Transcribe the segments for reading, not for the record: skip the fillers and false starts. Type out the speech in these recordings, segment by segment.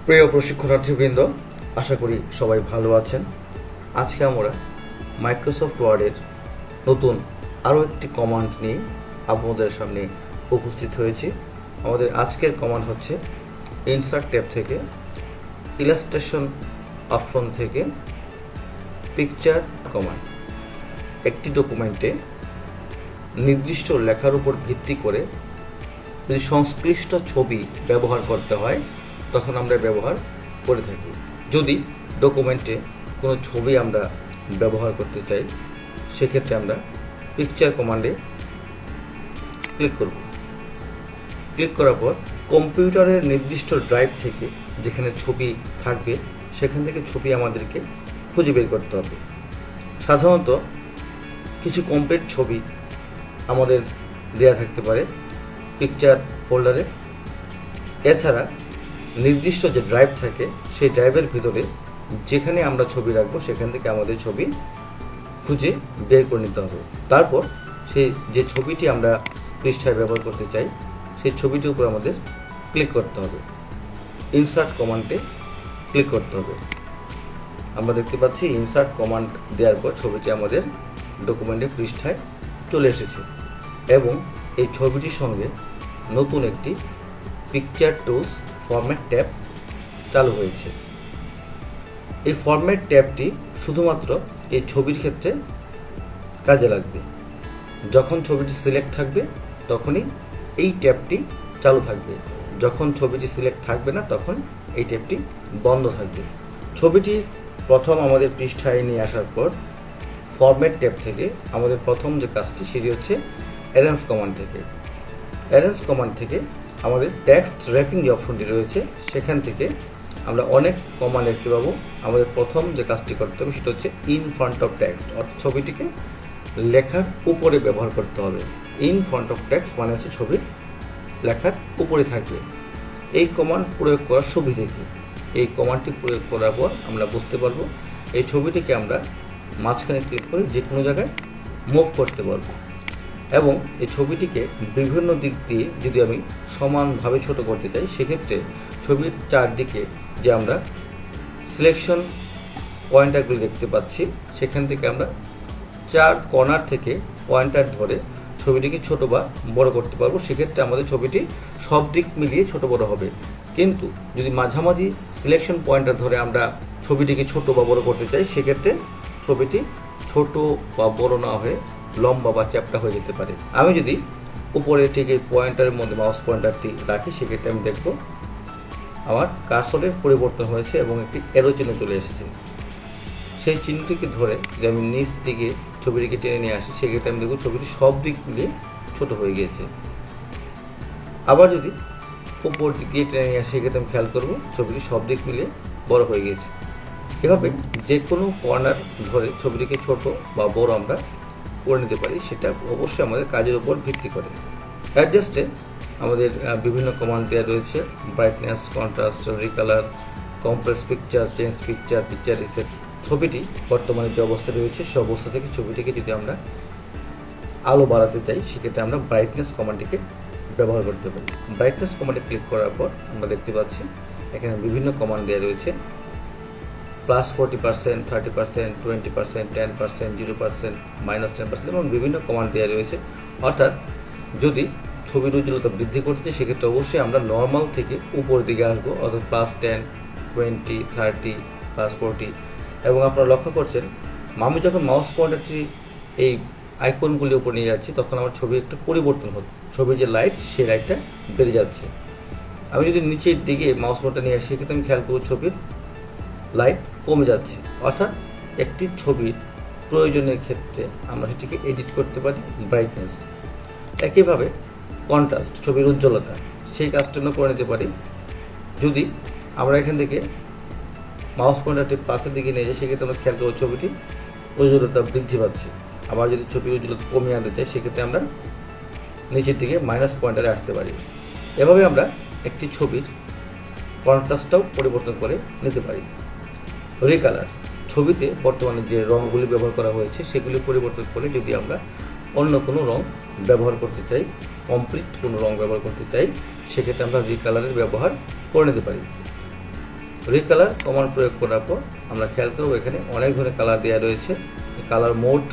প্রিয় প্রশিক্ষণার্থীবৃন্দ, আশা করি সবাই ভালো আছেন। আজকে আমরা মাইক্রোসফট ওয়ার্ডের নতুন আরও একটি কমান্ড নিয়ে আপনাদের সামনে উপস্থিত হয়েছি। আমাদের আজকের কমান্ড হচ্ছে ইনসার্ট ট্যাব থেকে ইলাস্ট্রেশন অপশন থেকে পিকচার কমান্ড। একটি ডকুমেন্টে নির্দিষ্ট লেখার উপর ভিত্তি করে যদি সংশ্লিষ্ট ছবি ব্যবহার করতে হয় তখন আমরা ব্যবহার করে থাকি। যদি ডকুমেন্টে কোনো ছবি আমরা ব্যবহার করতে চাই সেক্ষেত্রে আমরা পিকচার কমান্ডে ক্লিক করব। ক্লিক করার পর কম্পিউটারের নির্দিষ্ট ড্রাইভ থেকে যেখানে ছবি থাকবে সেখান থেকে ছবি আমাদেরকে খুঁজে বের করতে হবে। সাধারণত কিছু কমপ্লিট ছবি আমাদের দেয়া থাকতে পারে পিকচার ফোল্ডারে। এছাড়া নির্দিষ্ট যে ড্রাইভ থাকে সেই ড্রাইভের ভিতরে যেখানে আমরা ছবি রাখবো সেখান থেকে আমাদের ছবি খুঁজে বের করে নিতে হবে। তারপর সেই যে ছবিটি আমরা পৃষ্ঠায় ব্যবহার করতে চাই সেই ছবিটির উপর আমাদের ক্লিক করতে হবে, ইনসার্ট কমান্ডে ক্লিক করতে হবে। আমরা দেখতে পাচ্ছি ইনসার্ট কমান্ড দেওয়ার পর ছবিটি আমাদের ডকুমেন্টের পৃষ্ঠায় চলে এসেছে এবং এই ছবিটির সঙ্গে নতুন একটি পিকচার টুলস ফরম্যাট ট্যাব চালু হয়েছে। এই ফরম্যাট ট্যাবটি শুধুমাত্র এই ছবির ক্ষেত্রে কাজে লাগবে। যখন ছবিটি সিলেক্ট থাকবে তখনই এই ট্যাবটি চালু থাকবে, যখন ছবিটি সিলেক্ট থাকবে না তখন এই ট্যাবটি বন্ধ থাকবে। ছবিটি প্রথম আমাদের পৃষ্ঠায় নিয়ে আসার পর ফরম্যাট ট্যাব থেকে আমাদের প্রথম যে কাজটি সেটি হচ্ছে অ্যারেঞ্জ কমান্ড থেকে। অ্যারেঞ্জ কমান্ড থেকে আমাদের টেক্সট র্যাপিং যে অপশনটি রয়েছে সেখান থেকে আমরা অনেক কমান্ড দেখতে পাবো। আমাদের প্রথম যে কাজটি করতে হবে সেটা হচ্ছে ইন ফ্রন্ট অফ টেক্সট, অর্থাৎ ছবিটিকে লেখার উপরে ব্যবহার করতে হবে। ইন ফ্রন্ট অফ টেক্সট মানে হচ্ছে ছবি লেখার উপরে থাকবে। এই কমান্ড প্রয়োগ করার সুবিধা কি? এই কমান্ডটি প্রয়োগ করার পর আমরা বুঝতে পারবো এই ছবিটিকে আমরা মাঝখানে ক্লিক করে যে কোনো জায়গায় মুভ করতে পারবো এবং এই ছবিটিকে বিভিন্ন দিক দিয়ে যদি আমি সমানভাবে ছোট করতে চাই সেক্ষেত্রে ছবির চারদিকে যে আমরা সিলেকশন পয়েন্টারগুলি দেখতে পাচ্ছি সেখান থেকে আমরা চার কর্নার থেকে পয়েন্টার ধরে ছবিটিকে ছোট বা বড় করতে পারবো। সেক্ষেত্রে আমাদের ছবিটি সব দিক মিলিয়ে ছোট বড় হবে। কিন্তু যদি মাঝামাঝি সিলেকশন পয়েন্টার ধরে আমরা ছবিটিকে ছোট বা বড় করতে চাই সেক্ষেত্রে ছবিটি ছোট বা বড় না হয়ে লম্বা বা চ্যাপ্টা হয়ে যেতে পারে। আমি যদি উপরে ঠিক এই পয়েন্টারের মধ্যে মাউস পয়েন্টারটি রাখি সেক্ষেত্রে আমি দেখব আমার কার্সরের পরিবর্তন হয়েছে এবং একটি অ্যারো চিহ্ন চলে এসেছে। সেই চিহ্নটিকে ধরে যদি আমি নিচ দিকে ছবিটিকে টেনে নিয়ে আসি সেক্ষেত্রে আমি দেখব ছবিটি সব দিক মিলিয়ে ছোট হয়ে গিয়েছে। আবার যদি উপর দিকে টেনে নিয়ে আসি সেক্ষেত্রে আমি খেয়াল করব ছবিটি সব দিক মিলিয়ে বড় হয়ে গিয়েছে। এভাবে যে কোনো কর্নার ধরে ছবিটিকে ছোট বা বড় আমরা করে নিতে পারি, সেটা অবশ্যই আমাদের কাজের উপর ভিত্তি করে। অ্যাডজাস্টে আমাদের বিভিন্ন কমান্ড দেওয়া রয়েছে, brightness, contrast, recolour, compress picture, change picture, picture reset. ছবিটি বর্তমানে যে অবস্থা রয়েছে সে অবস্থা থেকে ছবিটিকে যদি আমরা আলো বাড়াতে চাই সেক্ষেত্রে আমরা ব্রাইটনেস কমান্ডটিকে ব্যবহার করতে পারি। ব্রাইটনেস কমান্ডে ক্লিক করার পর আমরা দেখতে পাচ্ছি এখানে বিভিন্ন কমান্ড দেওয়া রয়েছে, +40%, 30%, 20%, 10%, 0%, -10% এবং বিভিন্ন কমান্ড দেওয়া রয়েছে। অর্থাৎ যদি ছবির উজ্জ্বলতা বৃদ্ধি করতে চাই সেক্ষেত্রে অবশ্যই আমরা নর্মাল থেকে উপর দিকে আসবো, অর্থাৎ +10, 20, 30, +40। এবং আপনারা লক্ষ্য করছেন আমি যখন মাউস পয়েন্টারটি এই আইকনগুলির উপর নিয়ে যাচ্ছি তখন আমার ছবির একটা পরিবর্তন হচ্ছে, ছবির যে লাইট সেই লাইটটা বেড়ে যাচ্ছে। আমি যদি নিচের দিকে মাউস পয়েন্টার নিয়ে আসি সেক্ষেত্রে আমি খেয়াল করব ছবির লাইট কমে যাচ্ছে। অর্থাৎ একটি ছবির প্রয়োজনের ক্ষেত্রে আমরা সেটিকে এডিট করতে পারি ব্রাইটনেস। একইভাবে কন্ট্রাস্ট, ছবির উজ্জ্বলতা, সেই কাজটা করে নিতে পারি। যদি আমরা এখান থেকে মাউস পয়েন্টারটি পাশের দিকে নিয়ে যাই সেক্ষেত্রে আমরা খেয়াল করব ছবিটি উজ্জ্বলতা বৃদ্ধি পাচ্ছে। আবার যদি ছবির উজ্জ্বলতা কমিয়ে আনতে চাই সেক্ষেত্রে আমরা নিচের দিকে মাইনাস পয়েন্টারে আসতে পারি। এভাবে আমরা একটি ছবির কন্ট্রাস্টটাও পরিবর্তন করে নিতে পারি। রিকালার, ছবিতে বর্তমানে যে রঙগুলি ব্যবহার করা হয়েছে সেগুলি পরিবর্তন করে যদি আমরা অন্য কোনো রং ব্যবহার করতে চাই, কমপ্লিট কোনো রং ব্যবহার করতে চাই সেক্ষেত্রে আমরা রিকালারের ব্যবহার করে নিতে পারি। রিকালার কমান্ড প্রয়োগ করার পর আমরা খেয়াল করব এখানে অনেক ধরনের কালার দেওয়া রয়েছে। Colour mode,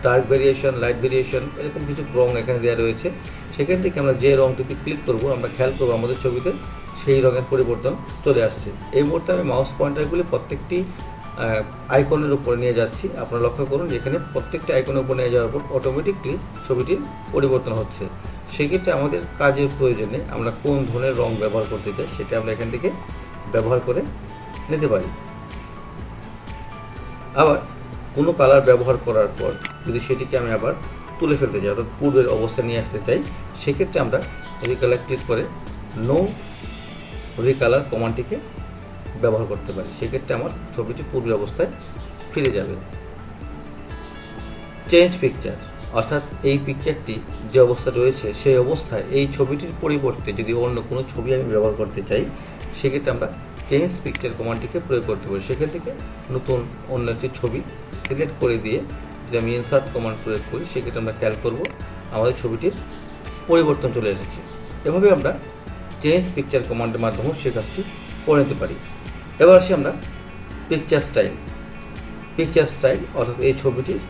dark variation, light variation, এরকম কিছু রং এখানে দেওয়া রয়েছে। সেখান থেকে আমরা যে রংটিতে ক্লিক করব আমরা খেয়াল করব আমাদের ছবিতে সেই রঙের পরিবর্তন চলে আসছে। এই মুহূর্তে আমি মাউস পয়েন্টারগুলি প্রত্যেকটি আইকনের উপরে নিয়ে যাচ্ছি। আপনারা লক্ষ্য করুন যে এখানে প্রত্যেকটি আইকনের উপর নিয়ে যাওয়ার পর অটোমেটিকলি ছবিটির পরিবর্তন হচ্ছে। সেক্ষেত্রে আমাদের কাজের প্রয়োজনে আমরা কোন ধরনের রং ব্যবহার করতে চাই সেটা আমরা এখান থেকে ব্যবহার করে নিতে পারি। আবার কোনো কালার ব্যবহার করার পর যদি সেটিকে আমি আবার তুলে ফেলতে চাই অর্থাৎ পূর্বের অবস্থায় নিয়ে আসতে চাই, সেক্ষেত্রে আমরা রিকালার ক্লিক করে নো রিকালার কমান্ডটিকে ব্যবহার করতে পারি। সেক্ষেত্রে আমার ছবিটি পূর্বের অবস্থায় ফিরে যাবে। চেঞ্জ পিকচার, অর্থাৎ এই পিকচারটি যে অবস্থা রয়েছে সেই অবস্থায় এই ছবিটির পরিবর্তে যদি অন্য কোনো ছবি আমি ব্যবহার করতে চাই, সেক্ষেত্রে আমরা চেঞ্জ পিকচার কমান্ডটিকে প্রয়োগ করতে পারি। সেখান থেকে নতুন অন্য একটি ছবি সিলেক্ট করে দিয়ে যদি আমি ইনসার্ট কমান্ড প্রয়োগ করি, সেক্ষেত্রে আমরা খেয়াল করব আমাদের ছবিটির পরিবর্তন চলে এসেছে। এভাবে আমরা চেঞ্জ পিকচার কমান্ডের মাধ্যমেও সে কাজটি করে নিতে পারি। এবার আসি আমরা পিকচার স্টাইল। পিকচার স্টাইল অর্থাৎ এই ছবিটির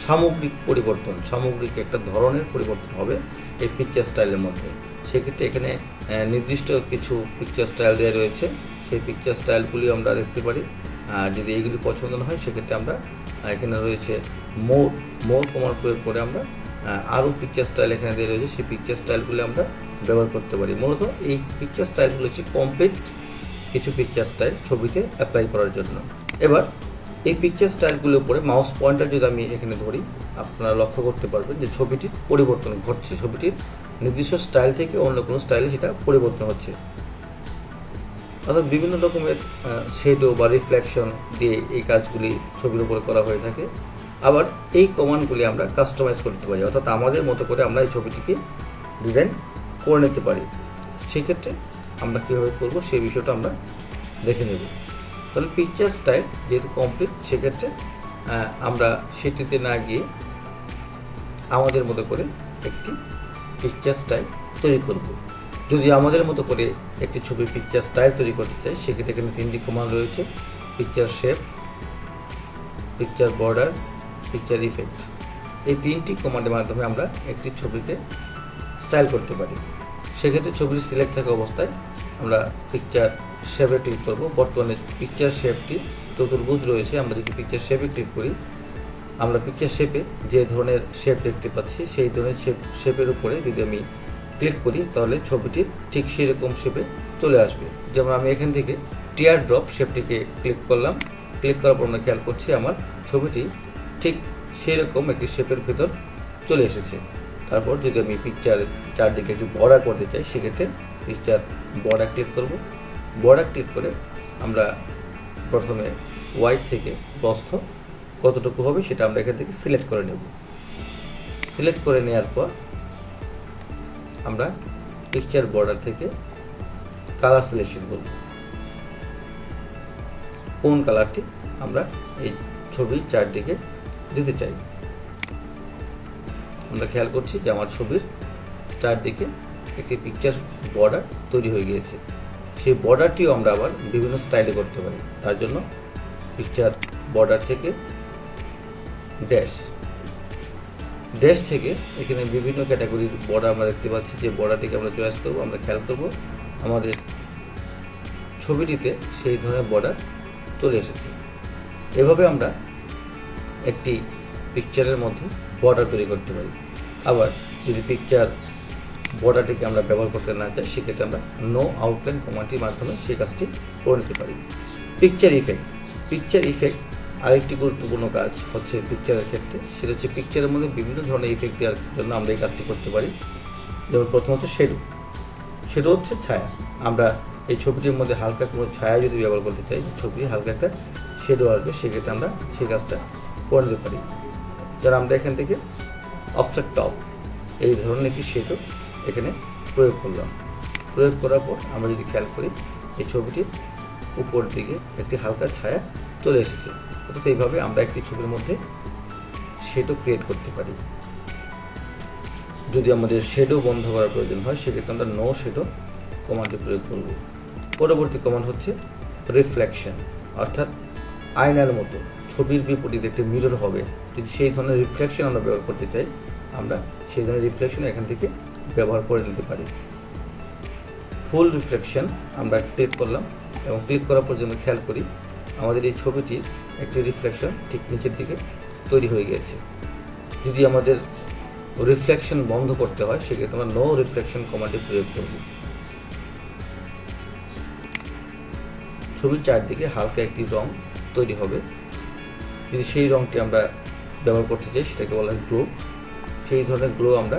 সামগ্রিক পরিবর্তন, সামগ্রিক একটা ধরনের পরিবর্তন হবে এই পিকচার স্টাইলের মধ্যে। সেক্ষেত্রে এখানে নির্দিষ্ট কিছু পিকচার স্টাইল দেওয়া রয়েছে, সেই পিকচার স্টাইলগুলি আমরা দেখতে পারি। আর যদি এইগুলি পছন্দ না হয় সেক্ষেত্রে আমরা এখানে রয়েছে মোর কমান্ড প্রয়োগ করে আমরা আরও পিকচার স্টাইল এখানে দেওয়া রয়েছে, সেই পিকচার স্টাইলগুলি আমরা ব্যবহার করতে পারি। মূলত এই পিকচার স্টাইলগুলো হচ্ছে কমপ্লিট কিছু পিকচার স্টাইল ছবিতে অ্যাপ্লাই করার জন্য। এবার এই পিকচার স্টাইলগুলোর উপরে মাউস পয়েন্টার যদি আমি এখানে ধরি, আপনারা লক্ষ্য করতে পারবেন যে ছবিটির পরিবর্তন ঘটছে, ছবিটির নির্দিষ্ট স্টাইল থেকে অন্য কোনো স্টাইলে সেটা পরিবর্তন হচ্ছে। অর্থাৎ বিভিন্ন রকমের শেডো বা রিফ্লেকশন দিয়ে এই কাজগুলি ছবির উপরে করা হয়ে থাকে। আবার এই কমান্ডগুলি আমরা কাস্টমাইজ করতে পারি, অর্থাৎ আমাদের মতো করে আমরা এই ছবিটিকে ডিজাইন করে নিতে পারি। সেক্ষেত্রে আমরা কীভাবে করব সেই বিষয়টা আমরা দেখে নেব। তাহলে পিকচার স্টাইল যেহেতু কমপ্লিট, সেক্ষেত্রে আমরা সেটিতে না গিয়ে আমাদের মতো করে একটি পিকচার স্টাইল তৈরি করব। যদি আমাদের মতো করে একটি ছবির পিকচার স্টাইল তৈরি করতে চাই, সেক্ষেত্রে এখানে তিনটি কমান্ড রয়েছে: picture shape, picture border, picture effect. এই তিনটি কমান্ডের মাধ্যমে আমরা একটি ছবিকে স্টাইল করতে পারি। সেক্ষেত্রে ছবির সিলেক্ট থাকা অবস্থায় আমরা পিকচার শেপে ক্লিক করব। বর্তমানে পিকচার শেপটি চতুর্ভুজ রয়েছে, আমরা যদি পিকচার শেপে ক্লিক করি, আমরা পিকচার শেপে যে ধরনের শেপ দেখতে পাচ্ছি সেই ধরনের শেপের উপরে যদি আমি ক্লিক করি, তাহলে ছবিটির ঠিক সেরকম শেপে চলে আসবে। যেমন আমি এখান থেকে টিয়ার ড্রপ শেপটিকে ক্লিক করলাম, ক্লিক করার পর আমরা খেয়াল করছি আমার ছবিটি ঠিক সেরকম একটি শেপের ভেতর চলে এসেছে। তারপর যদি আমি পিকচার চারদিকে একটু বর্ডার করতে চাই, সেক্ষেত্রে পিকচার বর্ডার ক্লিক করব। বর্ডার ক্লিক করে আমরা প্রথমে ওয়াইড থেকে প্রস্থ কতটুকু হবে সেটা আমরা এখান থেকে সিলেক্ট করে নেব। সিলেক্ট করে নেওয়ার পর আমরা পিকচার বর্ডার থেকে কালার সিলেকশন করব, কোন কালারটি আমরা এই ছবির চারদিকে দিতে চাই। আমরা খেয়াল করছি যে আমার ছবির চারদিকে একটি পিকচার বর্ডার তৈরি হয়ে গিয়েছে। সেই বর্ডারটিও আমরা আবার বিভিন্ন স্টাইলে করতে পারি। তার জন্য পিকচার বর্ডার থেকে ড্যাশ থেকে এখানে বিভিন্ন ক্যাটাগরির বর্ডার আমরা দেখতে পাচ্ছি। যে বর্ডারটিকে আমরা চয়েস করব, আমরা খেয়াল করব আমাদের ছবিটিতে সেই ধরনের বর্ডার চলে এসেছে। এভাবে আমরা একটি পিকচারের মধ্যে বর্ডার তৈরি করতে পারি। আবার যদি পিকচার বর্ডারটিকে আমরা ব্যবহার করতে না চাই, সেক্ষেত্রে আমরা নো আউটলাইন কমান্ডটির মাধ্যমে সেই কাজটি করে নিতে পারি। পিকচার ইফেক্ট আরেকটি গুরুত্বপূর্ণ কাজ হচ্ছে পিকচারের ক্ষেত্রে, সেটা হচ্ছে পিকচারের মধ্যে বিভিন্ন ধরনের ইফেক্ট দেওয়ার জন্য আমরা এই কাজটি করতে পারি। যেমন প্রথমত শেডো হচ্ছে ছায়া। আমরা এই ছবিটির মধ্যে হালকা কোনো ছায়া যদি ব্যবহার করতে চাই, যে ছবি হালকা একটা শেডো আসবে, সেক্ষেত্রে আমরা সেই কাজটা করে নিতে পারি। যারা আমরা এখান থেকে অফসেট টপ এই ধরনের একটি শেডো এখানে প্রয়োগ করলাম। প্রয়োগ করার পর আমরা যদি খেয়াল করি, এই ছবিটির উপর দিকে একটি হালকা ছায়া চলে এসেছে। অর্থাৎ এইভাবে আমরা একটি ছবির মধ্যে শেডো ক্রিয়েট করতে পারি। যদি আমাদের শেডো বন্ধ করার প্রয়োজন হয়, সেক্ষেত্রে আমরা নো শেডো কমান্ডটি প্রয়োগ করব। পরবর্তী কমান্ড হচ্ছে রিফ্লেকশন, অর্থাৎ আয়নার মতো ছবির বিপরীতে একটি মিরর হবে। যদি সেই ধরনের রিফ্লেকশন আমরা ব্যবহার করতে চাই, আমরা সেই ধরনের রিফ্লেকশন এখান থেকে ব্যবহার করে নিতে পারি। ফুল রিফ্লেকশন আমরা ক্লিক করলাম এবং ক্লিক করার পর যেন খেয়াল করি আমাদের এই ছবিটির একটি রিফ্লেকশন ঠিক নিচের দিকে তৈরি হয়ে গিয়েছে। যদি আমাদের রিফ্লেকশন বন্ধ করতে হয় সেক্ষেত্রে আমরা নো রিফ্লেকশন কমান্ডটি প্রয়োগ করব। ছবির চারদিকে হালকা একটি রং তৈরি হবে। যদি সেই রংটি আমরা ব্যবহার করতে চাই সেটাকে বলা হয় গ্লো। সেই ধরনের গ্লো আমরা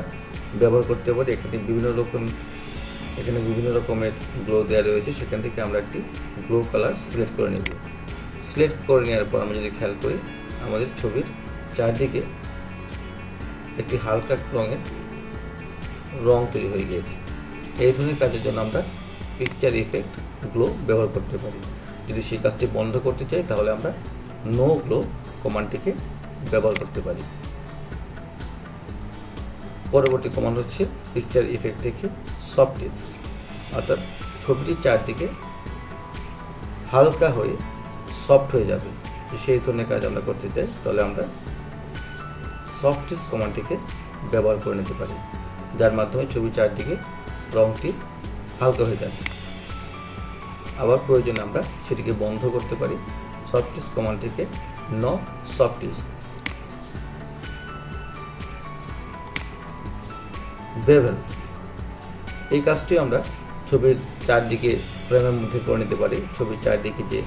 ব্যবহার করতে পারি। এখানে বিভিন্ন রকমের গ্লো দেওয়া রয়েছে, সেখান থেকে আমরা একটি গ্লো কালার সিলেক্ট করে নেব। সিলেক্ট করে নেওয়ার পর আমরা যদি খেয়াল করি আমাদের ছবির চারদিকে একটি হালকা রঙের রং তৈরি হয়ে গিয়েছে। এই ধরনের কাজের জন্য আমরা পিকচার ইফেক্ট গ্লো ব্যবহার করতে পারি। যদি সেই কাজটি বন্ধ করতে চাই তাহলে আমরা নো গ্লো কমান্ডটিকে ব্যবহার করতে পারি। পরবর্তী কমান্ড হচ্ছে পিকচার ইফেক্ট থেকে সফটিস, অর্থাৎ ছবিটির চারদিকে হালকা হয়ে সফট হয়ে যাবে। সেই ধরনের কাজ আমরা করতে চাই তাহলে আমরা সফটিস কমান্ডটিকে ব্যবহার করে নিতে পারি, যার মাধ্যমে ছবির চারদিকে রংটি হালকা হয়ে যাবে। আবার প্রয়োজনে আমরা সেটিকে বন্ধ করতে পারি। সফটিস কমান্ড থেকে নো সফটিস। বেভেল, এই কাজটি আমরা ছবির চারদিকে ফ্রেমের মধ্যে করে নিতে পারি। ছবির চারদিকে যে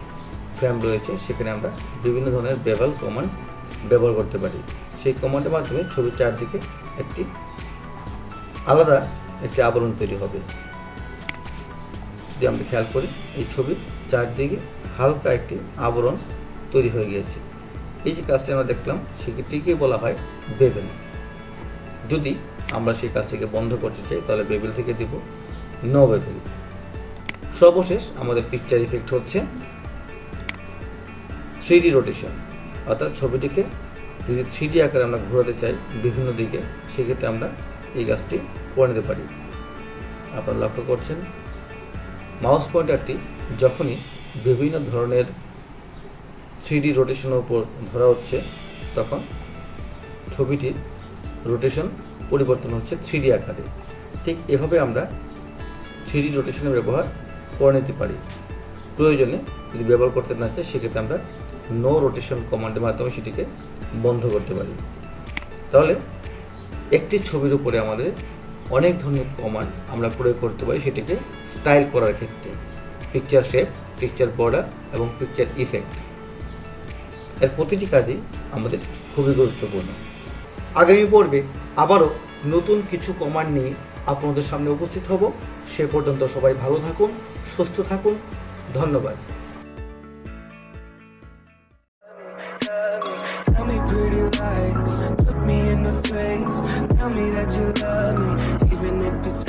ফ্রেম রয়েছে সেখানে আমরা বিভিন্ন ধরনের বেভেল কমান্ড ব্যবহার করতে পারি। সেই কমান্ডের মাধ্যমে ছবির চারদিকে একটি আলাদা একটি আবরণ তৈরি হবে। যদি আমরা খেয়াল করি এই ছবির চারদিকে হালকা একটি আবরণ তৈরি হয়ে গিয়েছে। এই যে কাজটি আমরা দেখলাম সেটিকে বলা হয় বেভেল। যদি আমরা সেই কাজটিকে বন্ধ করতে চাই তাহলে বেভেল থেকে দিব নো বেভেল। সর্বশেষ আমাদের পিকচার ইফেক্ট হচ্ছে 3D রোটেশন, অর্থাৎ ছবিটিকে যদি 3D আকারে আমরা ঘোরাতে চাই বিভিন্ন দিকে, সেক্ষেত্রে আমরা এই কাজটি করে নিতে পারি। আপনারা লক্ষ্য করছেন মাউস পয়েন্টারটি যখনই বিভিন্ন ধরনের 3D রোটেশনের উপর ধরা হচ্ছে তখন ছবিটির রোটেশন পরিবর্তন হচ্ছে 3D আকারে। ঠিক এভাবে আমরা 3D রোটেশনের ব্যবহার করে নিতে পারি। প্রয়োজনে যদি ব্যবহার করতে না চাই সেক্ষেত্রে আমরা নো রোটেশন কমান্ডের মাধ্যমে সেটিকে বন্ধ করতে পারি। তাহলে একটি ছবির উপরে আমাদের অনেক ধরনের কমান্ড আমরা প্রয়োগ করতে পারি সেটিকে স্টাইল করার ক্ষেত্রে। পিকচার শেপ, পিকচার বর্ডার এবং পিকচার ইফেক্ট, এর প্রতিটি কাজই আমাদের খুবই গুরুত্বপূর্ণ। আগামী পর্বে আবারও নতুন কিছু কমান্ড নিয়ে আপনাদের সামনে উপস্থিত হব। সে পর্যন্ত সবাই ভালো থাকুন, সুস্থ থাকুন। ধন্যবাদ। Tell me pretty lies, look me in the face, tell me that you love me, even if it's